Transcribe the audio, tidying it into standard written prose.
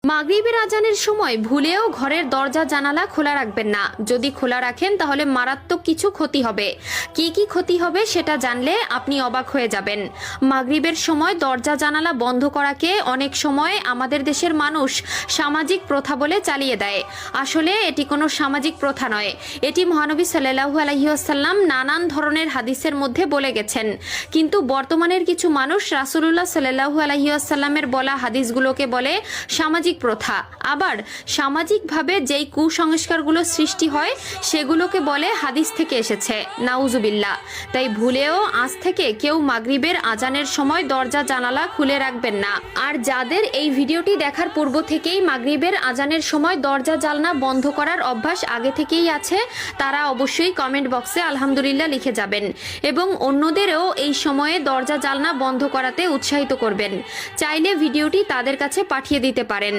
মাগরিবের আজানের সময় ভুলেও ঘরের দরজা জানালা খোলা রাখবেন না। যদি খোলা রাখেন তাহলে মারাত্মক কিছু ক্ষতি হবে। কি কি ক্ষতি হবে সেটা জানলে আপনি অবাক হয়ে যাবেন। মাগরিবের সময় দরজা জানালা বন্ধ করাকে অনেক সময় আমাদের দেশের মানুষ সামাজিক প্রথা বলে চালিয়ে দেয়। আসলে এটি কোনো সামাজিক প্রথা নয়, এটি মহানবী সাল্লাল্লাহু আলাইহি ওয়াসাল্লাম নানান ধরনের হাদিসের মধ্যে বলে গেছেন। কিন্তু বর্তমানের কিছু মানুষ রাসূলুল্লাহ সাল্লাল্লাহু আলাইহি ওয়াসাল্লামের বলা হাদিসগুলোকে বলে সামাজিক প্রথা। আবার সামাজিকভাবে যেই কুসংস্কারগুলো সৃষ্টি হয় সেগুলোকে বলে হাদিস থেকে এসেছে, নাউজুবিল্লাহ। তাই ভুলেও আজ থেকে কেউ মাগরিবের আজানের সময় দরজা জানালা খুলে রাখবেন না। আর যাদের এই ভিডিওটি দেখার পূর্ব থেকেই মাগরিবের আজানের সময় দরজা জানলা বন্ধ করার অভ্যাস আগে থেকেই আছে, তারা অবশ্যই কমেন্ট বক্সে আলহামদুলিল্লাহ লিখে যাবেন এবং অন্যদেরও এই সময়ে দরজা জানলা বন্ধ করাতে উৎসাহিত করবেন। চাইলে ভিডিওটি তাদের কাছে পাঠিয়ে দিতে পারেন।